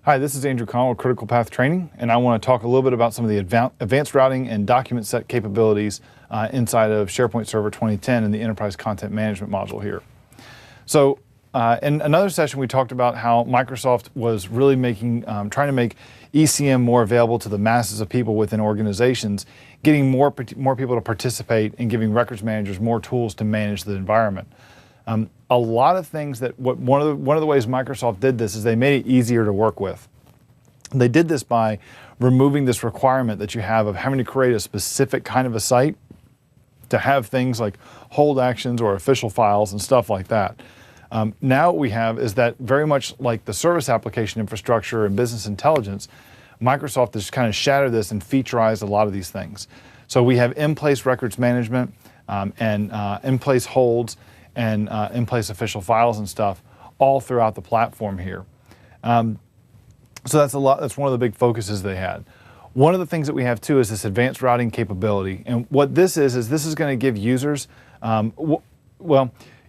Hi, this is Andrew Connell with Critical Path Training, and I want to talk a little bit about some of the advanced routing and document set capabilities inside of SharePoint Server 2010 and the Enterprise Content Management module here. So in another session, we talked about how Microsoft was really trying to make ECM more available to the masses of people within organizations, getting more people to participate and giving records managers more tools to manage the environment. A lot of things that one of the ways Microsoft did this is they made it easier to work with. They did this by removing this requirement that you have of having to create a specific kind of a site to have things like hold actions or official files and stuff like that. Now what we have is that very much like the service application infrastructure and business intelligence, Microsoft has kind of shattered this and featureized a lot of these things. So we have in-place records management and in-place holds and in-place official files and stuff all throughout the platform here. So that's one of the big focuses they had. One of the things that we have too is this advanced routing capability. And what this is going to give users,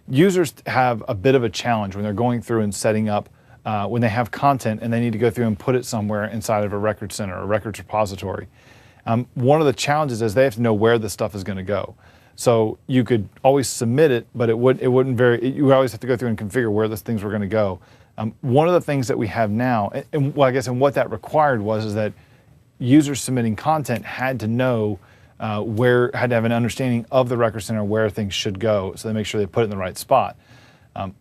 users have a bit of a challenge when they're going through and setting up, when they have content and they need to go through and put it somewhere inside of a record center, a records repository. One of the challenges is they have to know where this stuff is going to go. So you could always submit it, but you would always have to go through and configure where those things were going to go. One of the things that we have now, and what that required is that users submitting content had to know had to have an understanding of the record center where things should go, so they make sure they put it in the right spot.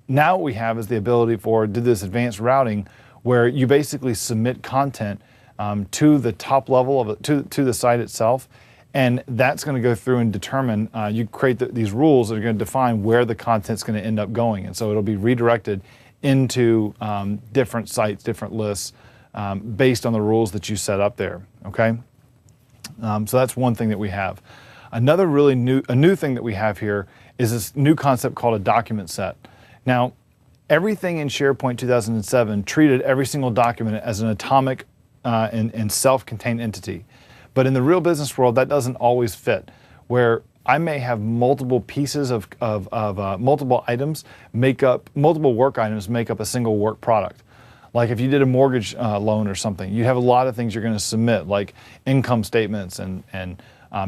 Now what we have is the ability to do this advanced routing where you basically submit content to the top level to the site itself. And that's going to go through and determine, you create these rules that are going to define where the content's going to end up going. And so it'll be redirected into different sites, different lists, based on the rules that you set up there, okay? So that's one thing that we have. Another new thing that we have here is this new concept called a document set. Now, everything in SharePoint 2007 treated every single document as an atomic and self-contained entity. But in the real business world, that doesn't always fit, where I may have multiple pieces of multiple items multiple work items make up a single work product. Like if you did a mortgage loan or something, you have a lot of things you're going to submit, like income statements and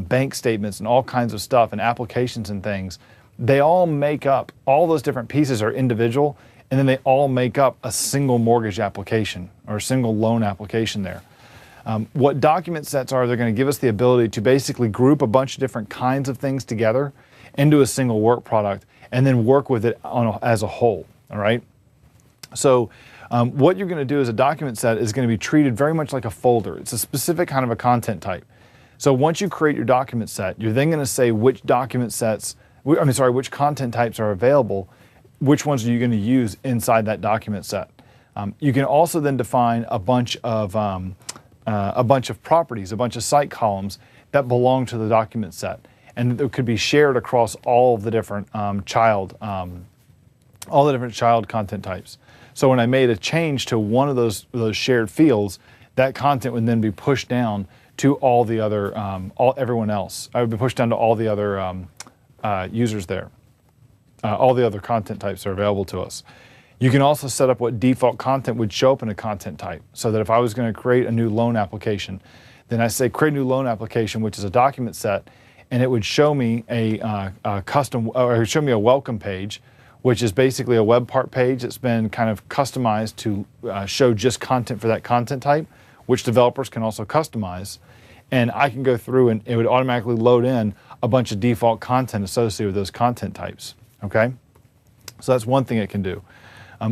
bank statements and all kinds of stuff and applications and things. They all make up, all those different pieces are individual, and then they all make up a single mortgage application or a single loan application there. What document sets are, they're going to give us the ability to basically group a bunch of different kinds of things together into a single work product and then work with it as a whole, all right? So what you're going to do as a document set is going to be treated very much like a folder. It's a specific kind of a content type. So once you create your document set, you're then going to say which which content types are available, which ones are you going to use inside that document set. You can also then define a bunch of properties, a bunch of site columns that belong to the document set, and that could be shared across all of the different child content types. So when I made a change to one of those shared fields, that content would then be pushed down to all the other everyone else. I would be pushed down to all the other users there. All the other content types are available to us. You can also set up what default content would show up in a content type, so that if I was going to create a new loan application, then I say create a new loan application, which is a document set, and it would show me a show me a welcome page, which is basically a web part page that's been kind of customized to show just content for that content type, which developers can also customize. And I can go through and it would automatically load in a bunch of default content associated with those content types, okay? So that's one thing it can do.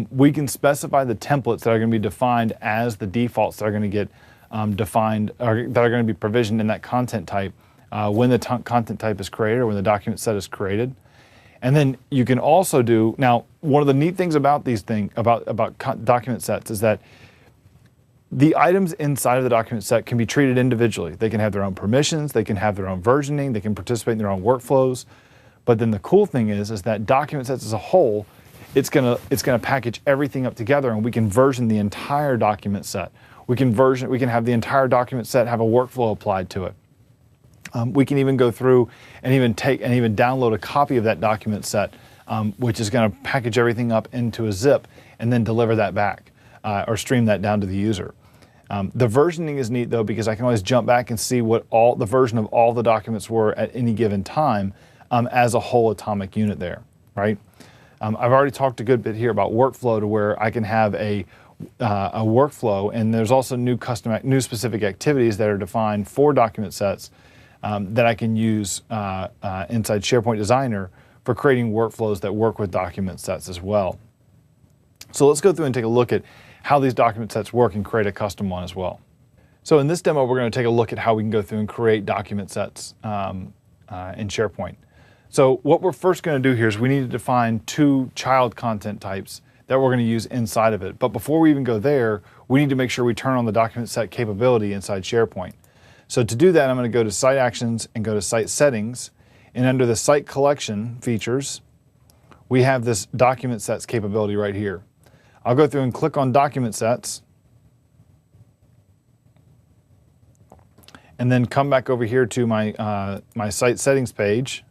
We can specify the templates that are going to be defined as the defaults that are going to get defined, or that are going to be provisioned in that content type when the content type is created or when the document set is created. And then you can also do, now one of the neat things about these document sets is that the items inside of the document set can be treated individually. They can have their own permissions, they can have their own versioning, they can participate in their own workflows. But then the cool thing is that document sets as a whole, it's gonna package everything up together, and we can version the entire document set. We can have the entire document set have a workflow applied to it. We can even go through and even download a copy of that document set, which is going to package everything up into a zip and then deliver that back. or stream that down to the user. The versioning is neat though, because I can always jump back and see what all the version of all the documents were at any given time as a whole atomic unit there, right? I've already talked a good bit here about workflow, to where I can have a workflow, and there's also new specific activities that are defined for document sets that I can use inside SharePoint Designer for creating workflows that work with document sets as well. So let's go through and take a look at how these document sets work and create a custom one as well. So in this demo, we're going to take a look at how we can go through and create document sets in SharePoint. So what we're first going to do here is we need to define 2 child content types that we're going to use inside of it. But before we even go there, we need to make sure we turn on the document set capability inside SharePoint. So to do that, I'm going to go to Site Actions and go to Site Settings. And under the Site Collection features, we have this document sets capability right here. I'll go through and click on document sets, and then come back over here to my, my site settings page.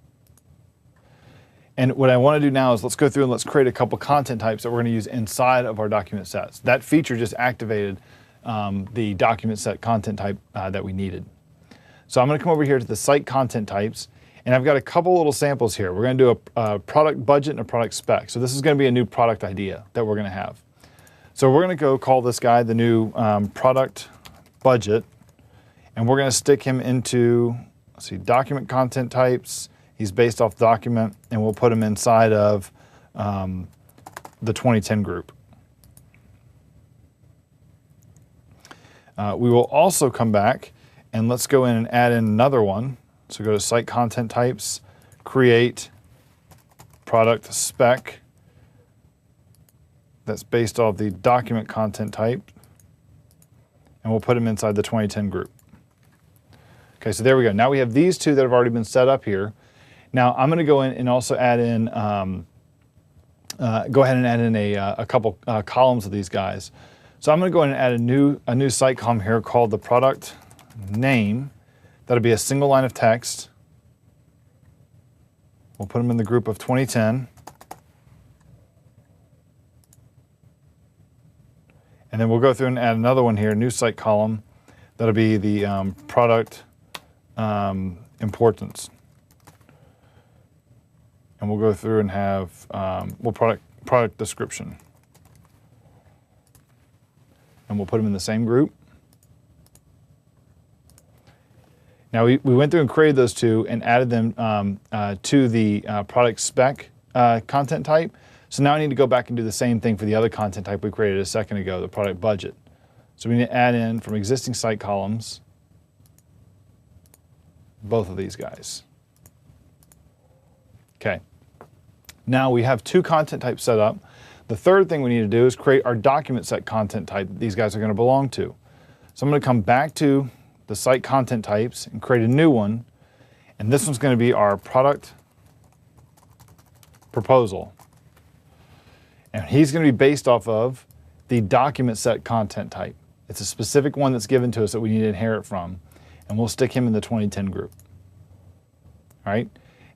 And what I want to do now is let's go through and let's create a couple content types that we're going to use inside of our document sets. That feature just activated the document set content type that we needed. So I'm going to come over here to the site content types, and I've got a couple little samples here. We're going to do a product budget and a product spec. So this is going to be a new product idea that we're going to have. So we're going to go call this guy the new product budget, and we're going to stick him into, let's see, document content types. He's based off document, and we'll put him inside of the 2010 group. We will also come back and let's go in and add in another one. So go to Site Content Types, Create Product Spec. That's based off the document content type, and we'll put him inside the 2010 group. Okay, so there we go. Now we have these 2 that have already been set up here. Now I'm going to go in and also add in, go ahead and add in a couple columns of these guys. So I'm going to go in and add a new site column here called the product name. That'll be a single line of text. We'll put them in the group of 2010. And then we'll go through and add another one here, new site column. That'll be the product importance. And we'll go through and have product description. And we'll put them in the same group. Now we went through and created those 2 and added them to the product spec content type. So now I need to go back and do the same thing for the other content type we created a second ago, the product budget. So we need to add in from existing site columns both of these guys. Okay. Now we have 2 content types set up. The third thing we need to do is create our document set content type that these guys are going to belong to. So I'm going to come back to the site content types and create a new one. And this one's going to be our product proposal. And he's going to be based off of the document set content type. It's a specific one that's given to us that we need to inherit from. And we'll stick him in the 2010 group. All right.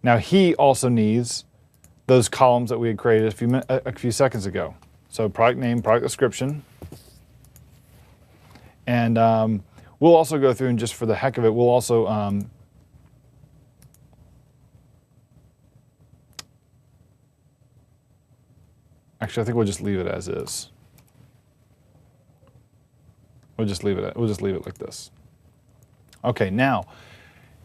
Now he also needs those columns that we had created a few seconds ago. So product name, product description. And we'll also go through and just for the heck of it, we'll also actually, I think we'll just leave it as is. We'll just leave it like this. Okay, now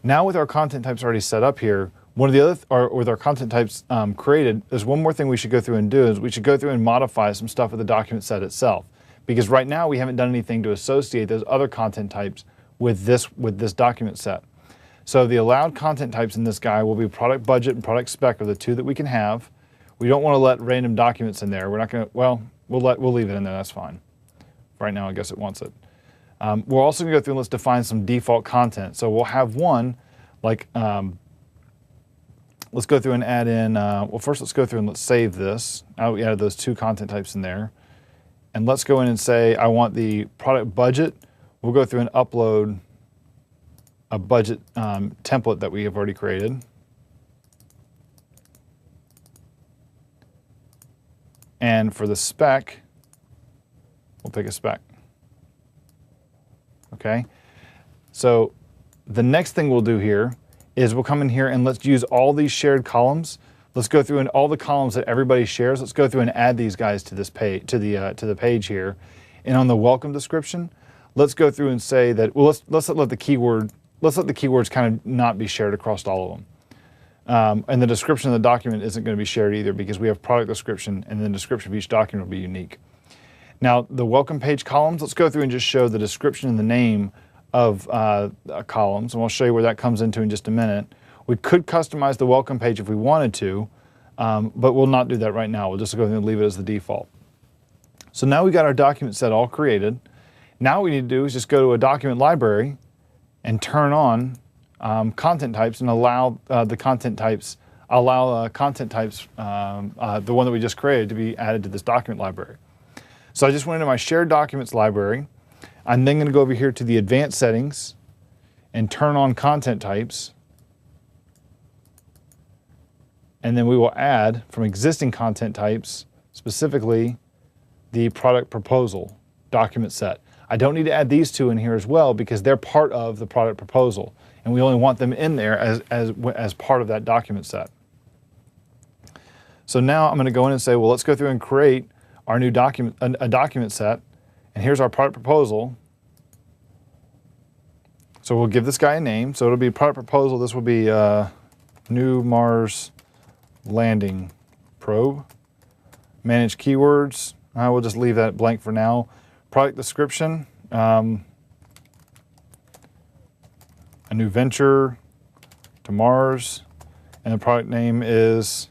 with our content types already set up here, one of the other, or with our content types created, there's one more thing we should go through and do is we should go through and modify some stuff with the document set itself. Because right now we haven't done anything to associate those other content types with this document set. So the allowed content types in this guy will be product budget and product spec are the 2 that we can have. We don't want to let random documents in there. We're not going to, well, we'll leave it in there, that's fine. Right now I guess it wants it. We're also going to go through and let's define some default content. So we'll have one like, let's go through and add in, well first let's go through and let's save this. Now we added those 2 content types in there. And let's go in and say I want the product budget. We'll go through and upload a budget template that we have already created. And for the spec, We'll pick a spec. Okay. So the next thing we'll do here is we'll come in here and let's use all these shared columns. Let's go through and all the columns that everybody shares. Let's go through and add these guys to this page, to the page here. And on the welcome description, let's go through and say that, well, let's let the keywords kind of not be shared across all of them. And the description of the document isn't going to be shared either because we have product description and then the description of each document will be unique. Now, the welcome page columns, let's go through and just show the description and the name of columns, and I'll show you where that comes into in just a minute. We could customize the welcome page if we wanted to, but we'll not do that right now. We'll just go ahead and leave it as the default. So now we got our document set all created. Now what we need to do is just go to a document library and turn on content types and allow the content types, the one that we just created, to be added to this document library. So I just went into my shared documents library. I'm then going to go over here to the advanced settings and turn on content types. And then we will add from existing content types, specifically the product proposal document set. I don't need to add these two in here as well because they're part of the product proposal. And we only want them in there as part of that document set. So now I'm going to go in and say, well, let's go through and create our new document, a document set. And here's our product proposal. So we'll give this guy a name. So it'll be product proposal. This will be new Mars landing probe. Manage keywords. We'll just leave that blank for now. Product description. A new venture to Mars. And the product name is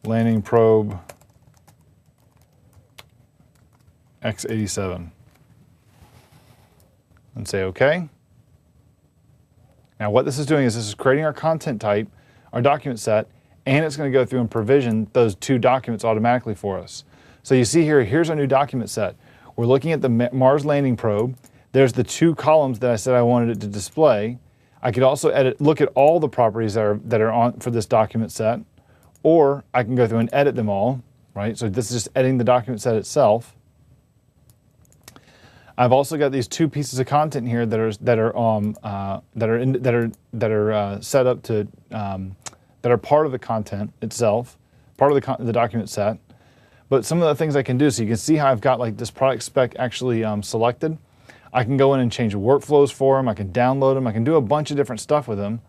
landing probe X87. And say OK. Now what this is doing is this is creating our content type, our document set, and it's going to go through and provision those two documents automatically for us. So you see here, here's our new document set. We're looking at the Mars landing probe. There's the two columns that I said I wanted it to display. I could also look at all the properties that are on for this document set, or I can go through and edit them all, right? So this is just editing the document set itself. I've also got these two pieces of content here that are set up to that are part of the content itself, part of the document set. But some of the things I can do, so you can see how I've got like this product spec actually selected. I can go in and change the workflows for them. I can download them. I can do a bunch of different stuff with them,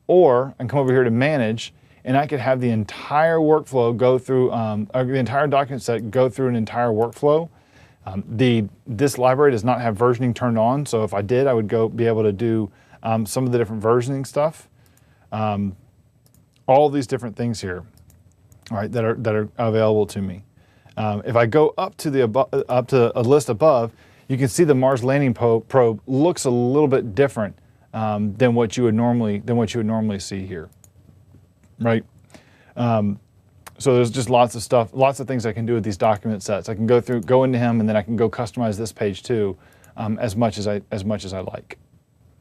or I can come over here to manage, and I could have the entire workflow go through, or the entire document set go through an entire workflow. This library does not have versioning turned on, so if I did, I would be able to do some of the different versioning stuff. All these different things here, all right, that are available to me. If I go up to a list above, you can see the Mars landing probe looks a little bit different than what you would normally see here, right? So there's just lots of stuff, lots of things I can do with these document sets. I can go into him, and then I can go customize this page too, as much as I like.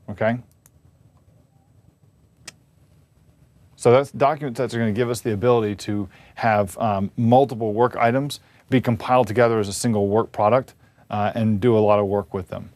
Okay. So that's document sets are going to give us the ability to have multiple work items be compiled together as a single work product and do a lot of work with them.